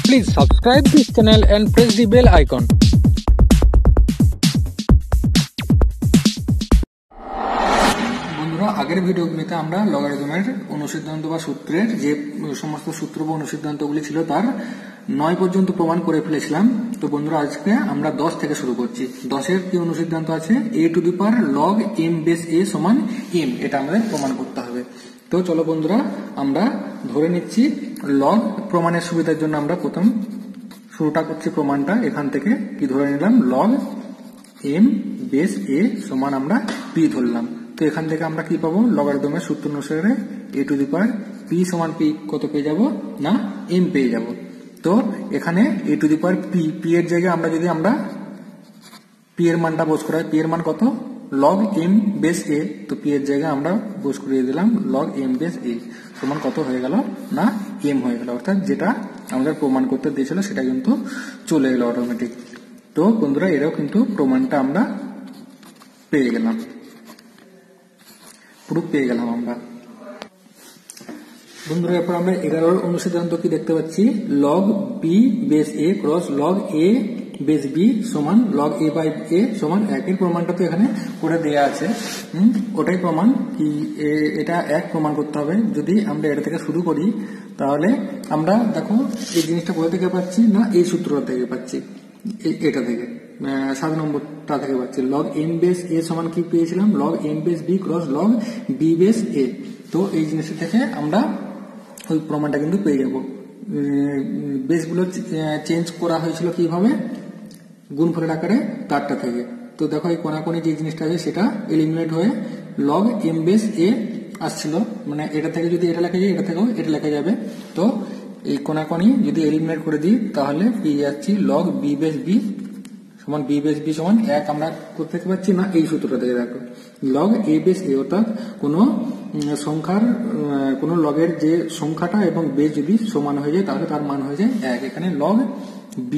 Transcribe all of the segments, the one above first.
Please subscribe this channel and press the bell icon. বন্ধুরা, আগের ভিডিওগুলিতে আমরা লগারিদমের অনুসিদ্ধান্ত বা সূত্রের যে সমস্ত সূত্র বা অনুসিদ্ধান্তগুলি ছিল তার 9 পর্যন্ত প্রমাণ করে ফেলেছিলাম। তো বন্ধুরা, আজকে আমরা 10 থেকে শুরু করছি। 10 কি অনুসিদ্ধান্ত আছে? a two the power log m base a সমান m, এটা আমাদের প্রমাণ করতে হবে। তো চলো বন্ধুরা, আমরা ধরে নিচ্ছি লগ প্রমাণের সুবিধার জন্য আমরা প্রথম শুরুটা করছি প্রমাণটা এখান থেকে। কি ধরে নিলাম? log m বেস a সমান আমরা p ধরলাম। তো এখান থেকে আমরা কি পাবো? লগারিদমের সূত্র অনুসারে a two the power p সমান p কত পেয়ে যাব না m পেয়ে যাব। তো এখানে a two the power p এর জায়গায় আমরা যদি p এর মানটা বস করাই, p এর মান কত? log m base a। তো p এর জায়গায় আমরা বস করিয়ে দিলাম log m বেস a সমান কত হয়ে গেল না m হয়ে গেল। অর্থাৎ যেটা আমাদের প্রমাণ করতে দিয়েছিল সেটা কিন্তু চলে এলো অটোমেটিক। তো বন্ধুরা, এটাও কিন্তু প্রমাণটা আমরা পেয়ে গেলাম, প্রুফ পেয়ে গেলাম আমরা। বন্ধুরা, এরপর আমরা 11 অনুসিদ্ধান্ত কি দেখতে পাচ্ছি? log b base a cross log a base b সমান log a বাই a সমান 1। এর প্রমাণটা তো এখানে করে দেয়া আছে, ওটাই প্রমাণ। কি এটা 1 প্রমাণ করতে হবে। যদি আমরা এটা থেকে শুরু করি তাহলে আমরা দেখো এই জিনিসটা কোথা থেকে পাচ্ছি না এই সূত্রটা থেকে পাচ্ছি, এটা থেকে 7 নম্বরটা থেকে পাচ্ছি। log m বেস a সমান কি পেয়েছিলাম? log m base b cross log b base a। তো এই জিনিসটা থেকে আমরা ওই প্রমাণটা কিন্তু পেয়ে যাব। বেসগুলো চেঞ্জ করা হয়েছিল কিভাবে? গুণফলের আকারে তারটা থেকে। তো দেখো এই কোনাকোনি যে জিনিসটা আছে সেটা এলিমিনেট হয়ে log m বেস a আসছিল। মানে এটা থেকে যদি এটা লেখা যায়, এটা থেকেও এটা লেখা যাবে। তো এই কোনাকোনি যদি এলিমিনেট করে দিই তাহলে পেয়ে যাচ্ছি log b বেস b সমান b বেস b সমান 1। আমরা করতে পারছি না এই সূত্রটা থেকে। দেখো log a বেস a, অর্থাৎ কোনো সংখ্যার কোনো লগের যে সংখ্যাটা এবং বেস যদি সমান হয়ে যায় তাহলে তার মান হয়ে যায় 1। এখানে log b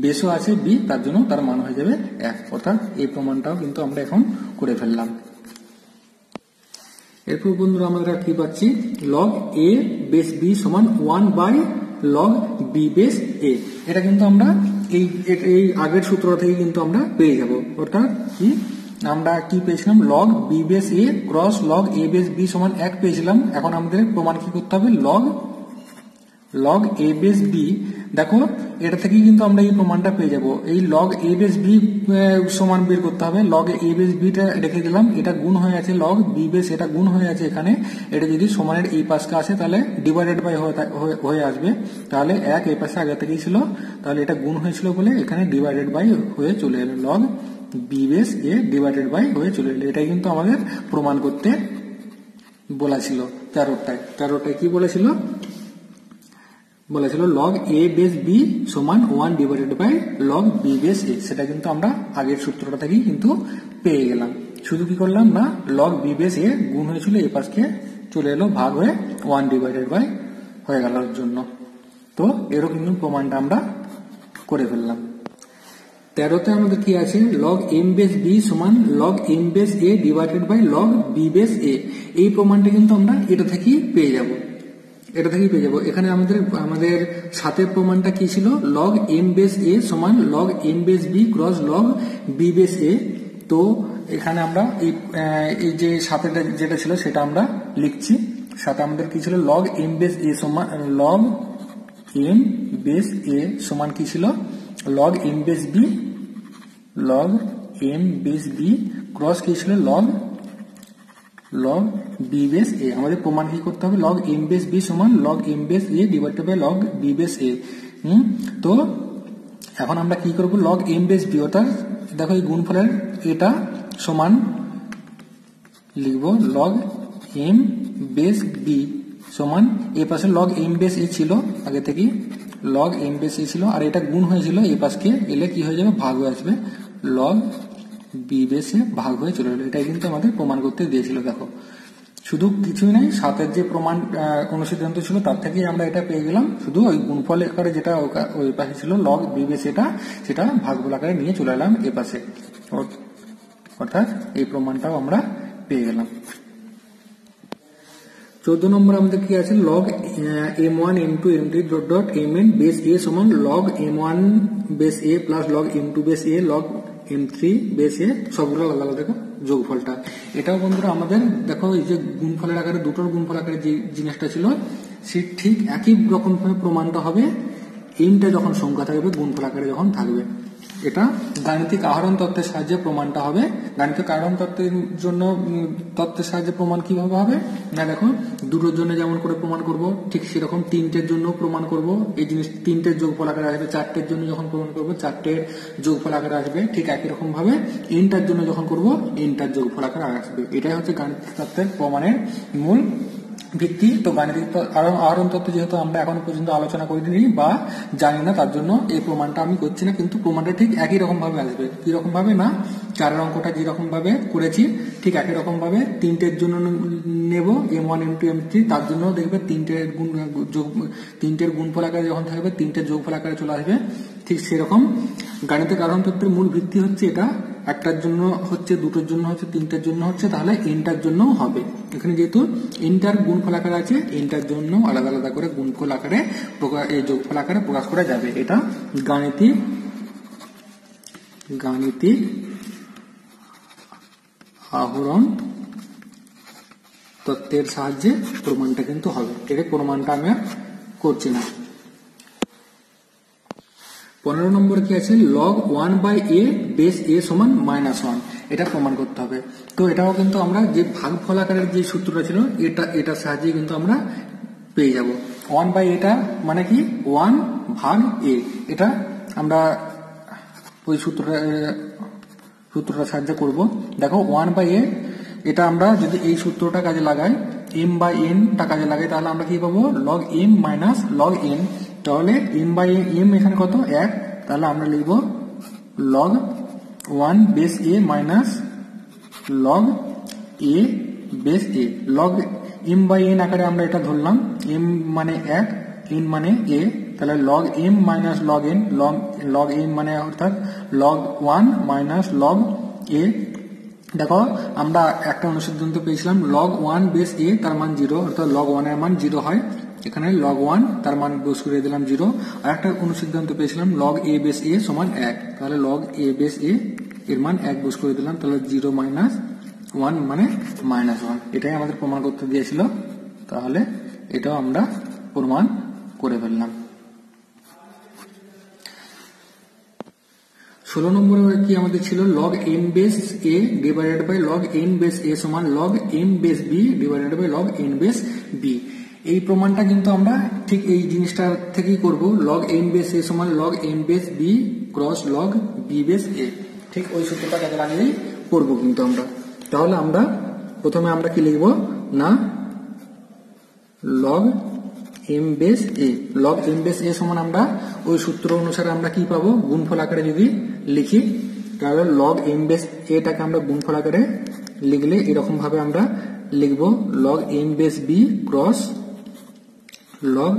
বেসও আছে b, তার জন্য তার মান হয়ে যাবে 1। অর্থাৎ এই প্রমাণটাও কিন্তু আমরা এখন করে ফেললাম। এরপর বন্ধুরা আমরা কি পাচ্ছি? log a বেস b সমান 1 by log b base a। এটা কিন্তু আমরা এই আগের সূত্র থেকে কিন্তু আমরা পেয়ে যাব। অর্থাৎ কি আমরা কি পেয়েছিলাম? log b base a cross log a base b সমান 1 পেয়েছিলাম। এখন আমাদের প্রমাণ কি করতে হবে? log a base b। দেখো এটা থেকেই কিন্তু আমরা এই প্রমাণটা পেয়ে যাব। এই log a বেস b সমান বের করতে হবে। log a বেস b টা রেখে দিলাম, এটা গুণ হয়ে আছে log b বেস, এটা গুণ হয়ে আছে এখানে। এটা যদি সমানের এই পাশে আসে তাহলে ডিভাইডেড বাই হয়ে আসবে। তাহলে 1 এই পাশে আগে থেকেই ছিল, তাহলে এটা গুণ হয়েছিল বলে এখানে ডিভাইডেড বাই হয়ে চলে এলো। log b base a divided by হয়ে চলে এলো। এটাই কিন্তু আমাদের প্রমাণ করতে বলা ছিল 13টায় কি বলেছিল log a বেস b সমান 1 divided by log b base a। সেটা কিন্তু আমরা আগের সূত্রটা থেকেই কিন্তু পেয়ে গেলাম। শুধু কি করলাম না log b বেস a গুণ হয়েছিল এই পাশকে চলে এলো ভাগ হয়ে 1 ডিভাইডেড বাই হয়ে গেল জন্য। তো এরও কিন্তু প্রমাণটা আমরা করে ফেললাম। 13তে আমাদের কি আছে? log m বেস b সমান log m base a divided by log b base a। এই প্রমাণটা কিন্তু আমরা এটা থেকেই পেয়ে যাব। এখানে আমাদের সাথের প্রমাণটা কি ছিল? log m বেস a সমান log m base b cross log b base a। তো এখানে আমরা এই যে সাথে যেটা ছিল সেটা আমরা লিখছি। সাথে আমাদের কি ছিল? log m বেস a সমান log m বেস a সমান কি ছিল? log m base b cross কি ছিল? log b base a। আমাদের প্রমাণ কি করতে হবে? log m বেস b সমান log m base a divided by log b base a। তো এখন আমরা কি করব? log m বেস b, অর্থাৎ দেখো এই গুণফলের এটা সমান লিখব log m বেস b সমান এই পাশে log m বেস a ছিল আগে থেকে, log m বেস a ছিল, আর এটা গুণ হয়েছিল এই পাশকে এলে কি হয়ে যাবে? ভাগ হয়ে আসবে, log b বেস a ভাগ হয়ে চলে এলো। এটাই কিন্তু আমাদের প্রমাণ করতে দিয়েছিল। দেখো শুধু কিছুই নাই, সাথের যে প্রমাণ অনুসিদ্ধান্ত ছিল তার থেকেই আমরা এটা পেয়ে গেলাম। শুধু ওই গুণফল আকারে যেটা ওই পাশে ছিল log b বেস সেটা ভাগফল আকারে নিয়ে চলে এলাম এ পাশে। অর্থাৎ এই প্রমাণটাও আমরা পেয়ে গেলাম। 14 নম্বর আমাদের কি আছে, log m1 m2 m3 dot mn base a সমান log m1 base a plus log m2 base a log m3 base a সবগুলো আলাদা আলাদা যোগফলটা। এটাও বন্ধুরা আমাদের দেখো এই যে গুণফলের আকারে দুটোর গুণফল আকারে যে জিনিসটা ছিল সে ঠিক একই রকম ভাবে প্রমাণটা হবে এনটা যখন সংখ্যা থাকবে গুণফল আকারে যখন থাকবে। এটা গাণিতিক আহরণ তত্ত্বের সাহায্যে প্রমাণটা হবে। গাণিতিক আহরণ তত্ত্বের জন্য তত্ত্বের সাহায্যে প্রমাণ কিভাবে হবে না, দেখো দুটোর জন্য যেমন করে প্রমাণ করব ঠিক সেরকম তিনটের জন্য প্রমাণ করব। এই জিনিস তিনটের যোগফল আকারে আসবে, চারটের জন্য যখন প্রমাণ করব চারটের যোগফল আকারে আসবে, ঠিক একই রকম ভাবে এনটার জন্য যখন করব এনটার যোগফল আকারে আসবে। এটাই হচ্ছে গাণিতিক তত্ত্বের প্রমাণের মূল ভিত্তি। তো গাণিতিক আহরণ তত্ত্ব যেহেতু আমরা এখনো পর্যন্ত আলোচনা করিনি বা জানি না, তার জন্য এই প্রমাণটা আমি করছি না, কিন্তু প্রমাণটা ঠিক একই রকম ভাবে আসবে। কি রকম ভাবে না, চারের অঙ্কটা যেরকম ভাবে করেছি ঠিক একই রকম ভাবে তিনটের জন্য নেব m1 m2 m3, তার জন্য দেখবে তিনটের গুণফল আকারে যখন থাকবে তিনটের যোগফল আকারে চলে আসবে। ঠিক সেরকম গাণিতিক আহরণ তত্ত্বের মূল ভিত্তি হচ্ছে এটা, একটার জন্য হচ্ছে, দুটোর জন্য হচ্ছে, তিনটার জন্য হচ্ছে, তাহলে এনটার জন্য হবে। এখানে যেহেতু এনটার গুণফল আকারে আছে এনটার জন্য আলাদা আলাদা করে গুণফল আকারে এই যোগফল আকারে প্রকাশ করা যাবে। এটা গাণিতিক আহরণ তত্ত্বের সাহায্যে প্রমাণটা কিন্তু হবে। এটা প্রমাণটা আমি আর করছি না। 15 নম্বর কি আছে, লগ 1/a বেস a সমান -1, এটা প্রমাণ করতে হবে। তো এটাও কিন্তু আমরা যে ভাগফল আকারের যে সূত্রটা ছিল এটার সাহায্যে কিন্তু আমরা পেয়ে যাব। 1/a মানে কি 1 ভাগ a, এটা আমরা ওই সূত্রটা সাহায্যে করব। দেখো 1/a এটা আমরা যদি এই সূত্রটা কাজে লাগাই m/n টা কাজে লাগাই তাহলে আমরা কি পাবো, log m minus log n। তাহলে m/m এখানে কত 1, তাহলে আমরা লিখব log 1 base a minus log a base a। log m/n আকারে আমরা এটা ধরলাম, m মানে 1 n মানে a, তাহলে log m minus log n, log m মানে অর্থাৎ log 1 মাইনাস log a। দেখো আমরা একটা অনুসিদ্ধান্ত পেয়েছিলাম log 1 বেস a তার মান 0, অর্থাৎ log 1 এর মান 0 হয়, এখানে log 1 তার মান বস করে দিলাম 0। আর একটা অনুসিদ্ধান্ত পেয়েছিলাম log a বেস a সমান 1, তাহলে log a বেস a এর মান 1 বস করে দিলাম, তাহলে 0 মাইনাস 1 মানে -1। এটাই আমাদের প্রমাণ করতে দিয়েছিল, তাহলে এটাও আমরা প্রমাণ করে ফেললাম। 16 নম্বরে কি আমাদের ছিল, log m base a divided by log n base a সমান log m base b divided by log n base b। এই প্রমাণটা কিন্তু আমরা ঠিক এই জিনিসটা থেকেই করব, log n বেস a সমান log m base b cross log b base a, ঠিক ওই সূত্রটা কাজে লাগিয়েই করব কিন্তু আমরা। তাহলে আমরা প্রথমে আমরা কি লিখব না, log m base a, log m base a সমান আমরা ওই সূত্র অনুসারে আমরা কি পাবো, গুণফল আকারে যদি লিখি তাহলে log m বেস a টাকে আমরা গুণফল আকারে লিখলে এরকম ভাবে আমরা লিখব log m base b cross log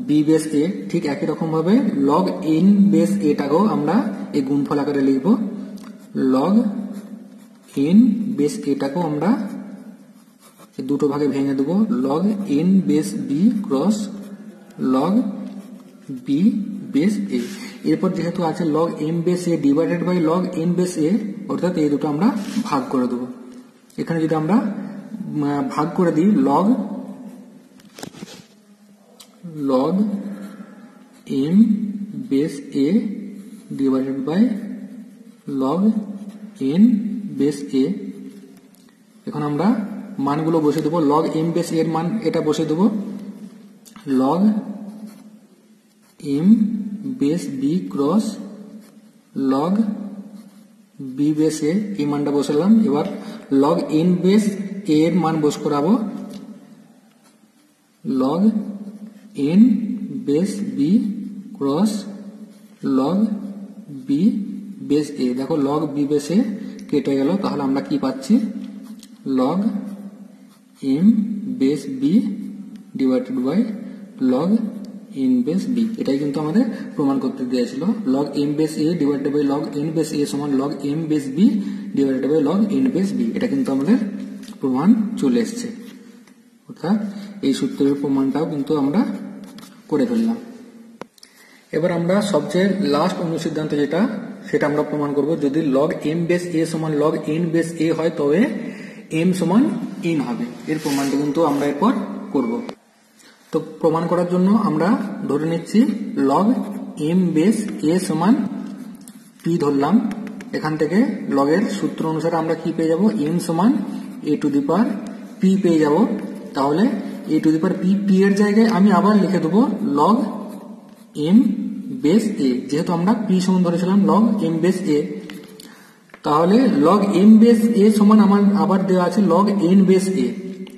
b base a। ঠিক একই রকম ভাবে log n বেস a টাকেও আমরা এই গুণফল আকারে লিখব, log n বেস a টাকেও আমরা দুটো ভাগে ভেঙে দেবো, log n base b cross log b base a। এরপর যেহেতু আছে log m base a divided by log n base a, অর্থাৎ এই দুটো আমরা ভাগ করে দেবো। এখানে যদি আমরা ভাগ করে দিই log m base a divided by log n base a, এখন আমরা মানগুলো বসে দেবো, log m বেস a এর মান এটা বসে দেবো, log m base b cross log b base a, এই মানটা বসালাম। এবার log n বেস a এর মান বস করাবো, log n base b cross log b base a। দেখো log b বেস a কেটে গেল, তাহলে আমরা কি পাচ্ছি, log m base b divided by log n base b। এটাই কিন্তু আমাদের প্রমাণ করতে দিয়েছিল, log m base a divided by log n base a সমান log m base b divided by log n base b। এটা কিন্তু আমাদের প্রমাণ চলে এসছে, অর্থাৎ এই সূত্রের প্রমাণটাও কিন্তু আমরা করে ফেললাম। এবার আমরা সবচেয়ে লাস্ট অনুসিদ্ধান্ত যেটা, সেটা আমরা প্রমাণ করব। যদি লগ এম বেস এ সমান লগ এন বেস এ হয় তবে এম সমান এন হবে। এর প্রমাণটা কিন্তু আমরা এরপর করব। তো প্রমাণ করার জন্য আমরা ধরে নিচ্ছি লগ এম বেস এ সমান পি ধরলাম। এখান থেকে লগের সূত্র অনুসারে আমরা কি পেয়ে যাব, এম সমান এ টু দি পাওয়ার পি পেয়ে যাব। তাহলে A to the power P, P এর জায়গায় আমি আবার লিখে দেবো লগ এম বেস এ, যেহেতু আমরা পি সমান ধরেছিলাম লগ এম বেস এ। তাহলে লগ এম বেস এ সমান আমার আবার দেওয়া আছে লগ এন বেস এ।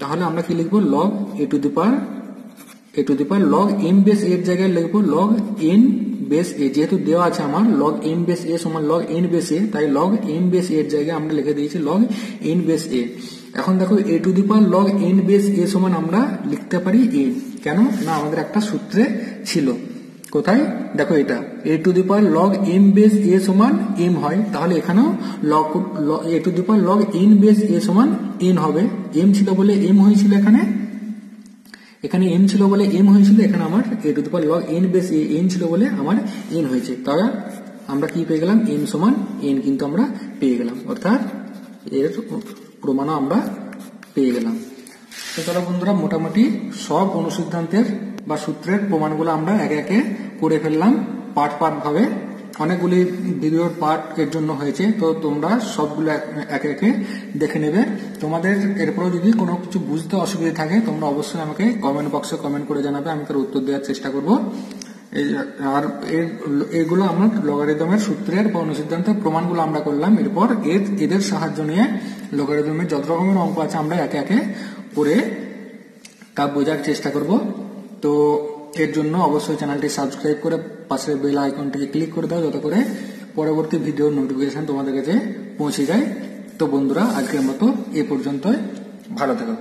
তাহলে আমরা কি লিখবো, log A to the power log M base এর জায়গায় লিখবো লগ এন বেস এ। যেহেতু দেওয়া আছে আমার লগ এম বেস এ সমান লগ এন বেস এ, তাই লগ এম বেস এর জায়গায় আমরা লিখে দিয়েছি লগ এন বেস এ। এখন দেখো A to the power log N base A সমান আমরা লিখতে পারি এন। কেন না, আমাদের একটা সূত্রে ছিল। কোথায় দেখো, এটা A to the power log M base A সমান এম হয়। তাহলে এখানেও log A to the power log N base A সমান এন হবে। এম ছিল বলে এম হয়েছিল, এখানে এম ছিল বলে এম হয়েছিল, এখানে আমার A to the power log N base A N ছিল বলে আমার এন হয়েছে। তাহলে আমরা কি পেয়ে গেলাম, এম সমান এন কিন্তু আমরা পেয়ে গেলাম, অর্থাৎ এর প্রমাণও আমরা পেয়ে গেলাম। তো চলো বন্ধুরা, মোটামুটি সব অনুসিদ্ধান্তের বা সূত্রের প্রমাণগুলো আমরা একে একে করে ফেললাম পার্ট ভাবে। অনেকগুলি ভিডিওর পার্ট এর জন্য হয়েছে, তো তোমরা সবগুলো একে একে দেখে নেবে। তোমাদের এরপরেও যদি কোনো কিছু বুঝতে অসুবিধা থাকে তোমরা অবশ্যই আমাকে কমেন্ট বক্সে কমেন্ট করে জানাবে, আমি তার উত্তর দেওয়ার চেষ্টা করব। আর এগুলো আমরা লগারিদমের সূত্রের বা অনুসিদ্ধান্তের প্রমাণগুলো আমরা করলাম। এরপর এদের সাহায্য নিয়ে লগারিদমের যত রকমের অঙ্ক আছে আমরা একে একে করে তা বোঝার চেষ্টা করব। তো এর জন্য অবশ্যই চ্যানেলটি সাবস্ক্রাইব করে পাশের বেল আইকনটিকে ক্লিক করে দাও, যাতে করে পরবর্তী ভিডিওর নোটিফিকেশন তোমাদের কাছে পৌঁছে যায়। তো বন্ধুরা, আজকের মতো এ পর্যন্তই। ভালো থেকো।